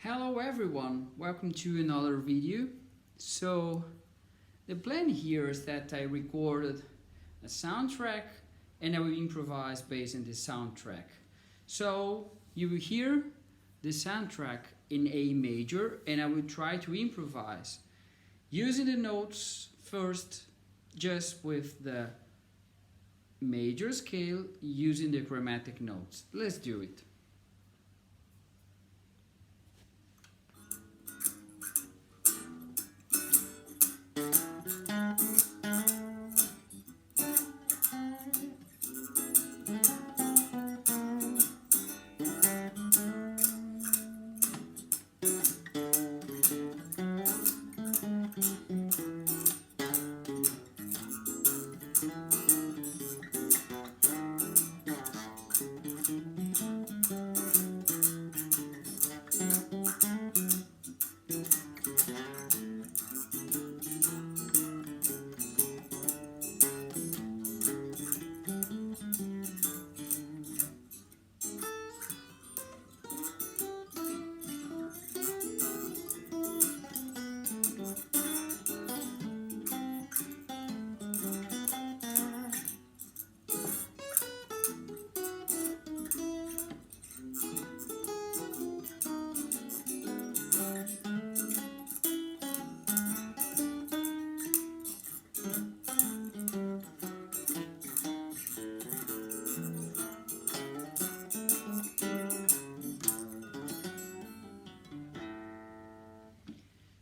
Hello everyone, welcome to another video. So the plan here is that I recorded a soundtrack and I will improvise based on the soundtrack. So you will hear the soundtrack in A major and I will try to improvise using the notes first just with the major scale using the chromatic notes. Let's do it.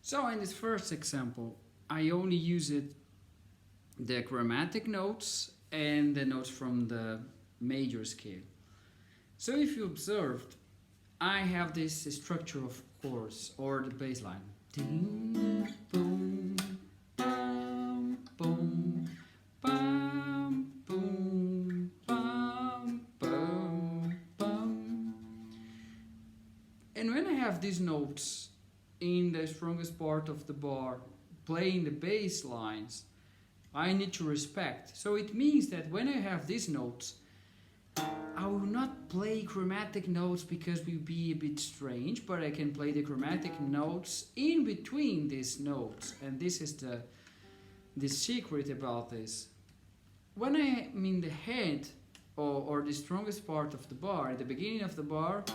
So in this first example, I only used the chromatic notes and the notes from the major scale. So if you observed, I have this structure of chords or the bass line. Ding, boom, bam, boom, bam, boom, bam, bam, bam. And when I have these notes in the strongest part of the bar, playing the bass lines, I need to respect. So it means that when I have these notes, I will not play chromatic notes because it will be a bit strange, but I can play the chromatic notes in between these notes. And this is the secret about this. When I am in the head or the strongest part of the bar, at the beginning of the bar,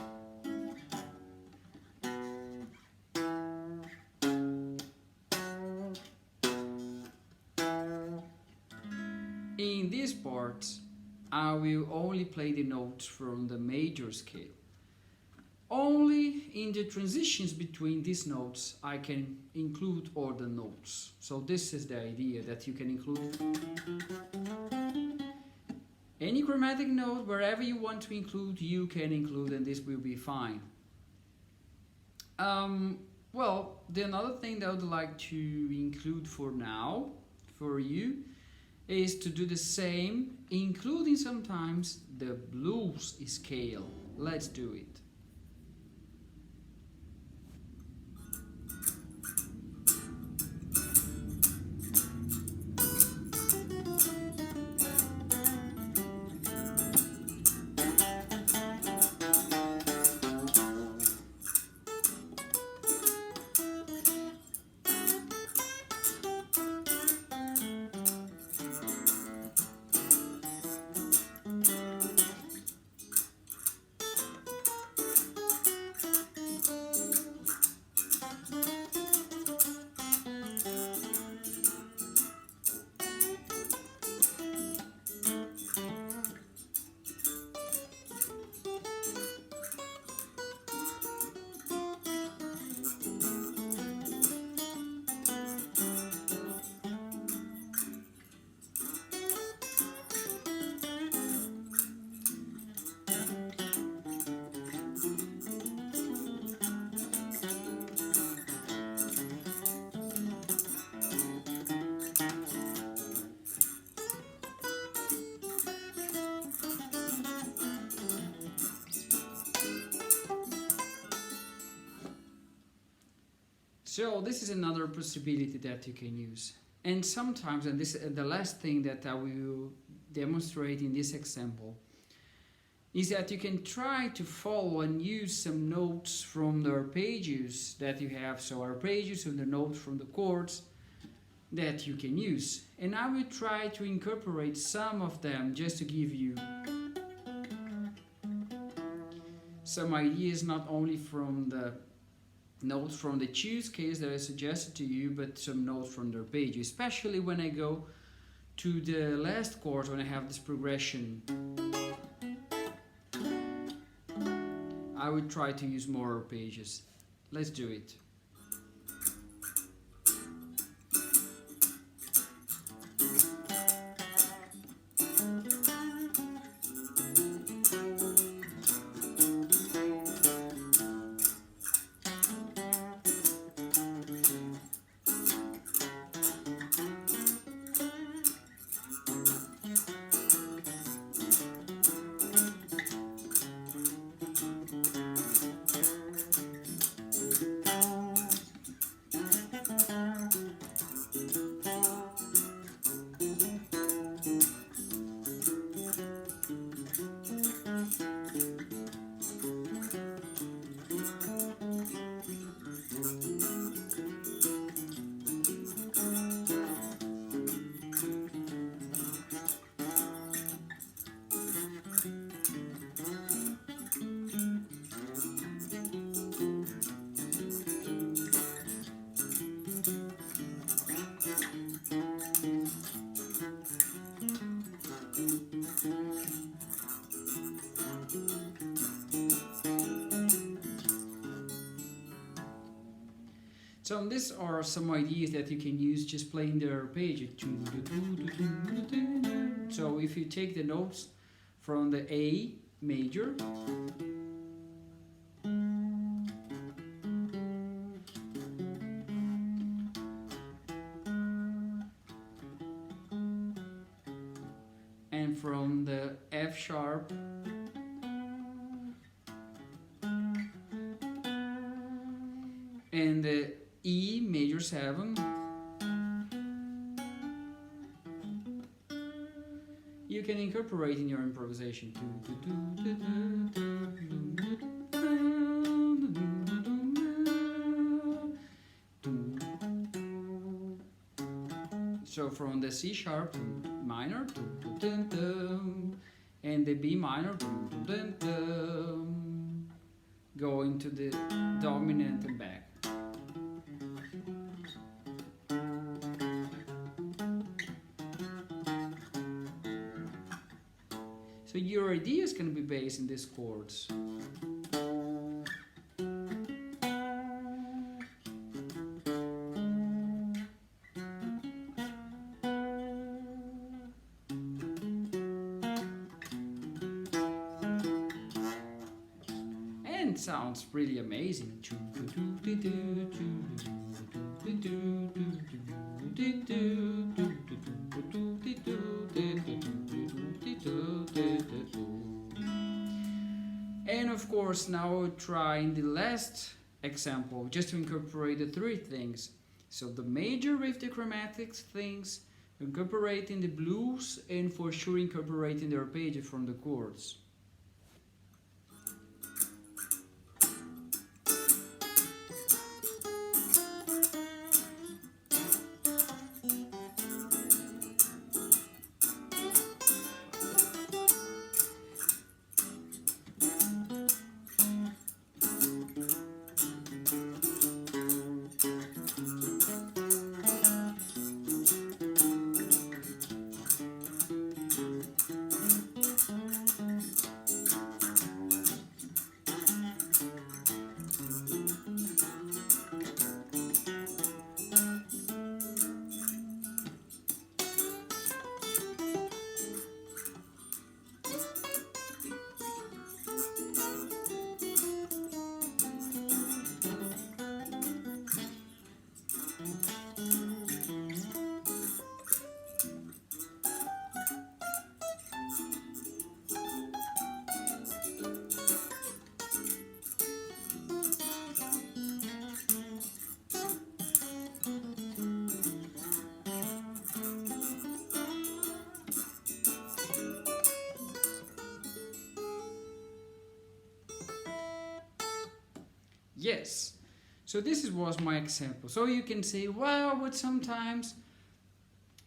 in this part, I will only play the notes from the major scale. Only in the transitions between these notes I can include other notes. So this is the idea, that you can include any chromatic note wherever you want to include, you can include, and this will be fine. Well, the another thing that I would like to include for now, for you, is to do the same, including sometimes the blues scale. Let's do it. So this is another possibility that you can use. And sometimes, and this is the last thing that I will demonstrate in this example, is that you can try to follow and use some notes from the arpeggios that you have. So arpeggios and the notes from the chords that you can use. And I will try to incorporate some of them just to give you some ideas, not only from the notes from the choose case that I suggested to you, but some notes from the arpeggio, especially when I go to the last chord, when I have this progression. I would try to use more arpeggios. Let's do it. So these are some ideas that you can use just playing the arpeggio. So if you take the notes from the A major, and from the F sharp, and the E major 7, you can incorporate in your improvisation. So from the C sharp minor and the B minor going to the dominant and back. So your ideas can be based in these chords. And it sounds really amazing. And of course, now we'll try in the last example just to incorporate the three things. So the major with the chromatic things, incorporating the blues, and for sure incorporating the arpeggio from the chords. Yes. So this was my example. So you can say, well, but sometimes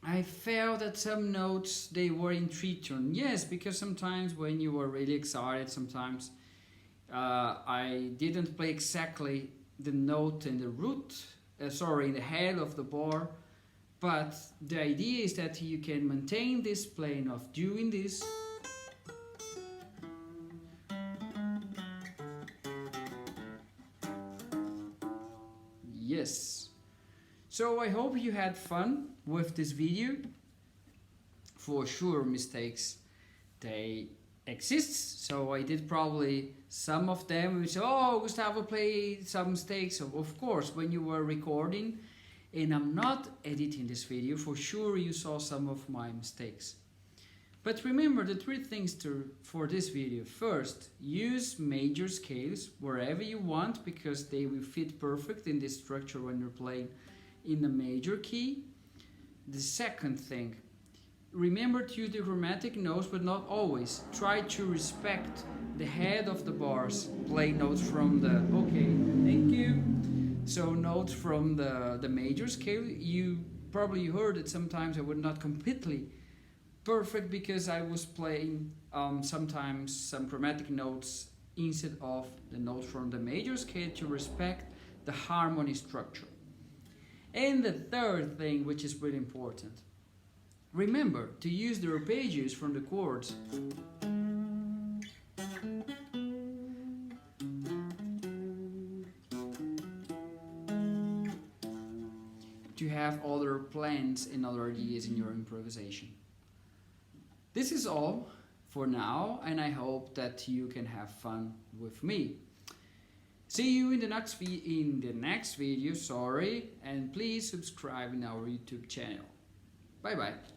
I felt that some notes they were in tritone. Yes, because sometimes when you were really excited, sometimes I didn't play exactly the note in the root, in the head of the bar. But the idea is that you can maintain this plane of doing this. Yes. So I hope you had fun with this video. For sure mistakes, they exist. So I did probably some of them. We say, oh, Gustavo played some mistakes. So of course, when you were recording, and I'm not editing this video, for sure you saw some of my mistakes. But remember the three things for this video. First, use major scales wherever you want because they will fit perfect in this structure when you're playing in the major key. The second thing, remember to use the chromatic notes, but not always. Try to respect the head of the bars. Play notes from the, okay, thank you. So notes from the major scale. You probably heard that sometimes I would not completely perfect because I was playing sometimes some chromatic notes instead of the notes from the major scale to respect the harmony structure. And the third thing, which is really important, remember to use the arpeggios from the chords. To have other plans and other ideas in your improvisation. This is all for now, and I hope that you can have fun with me. See you in the next video, and please subscribe in our YouTube channel. Bye bye.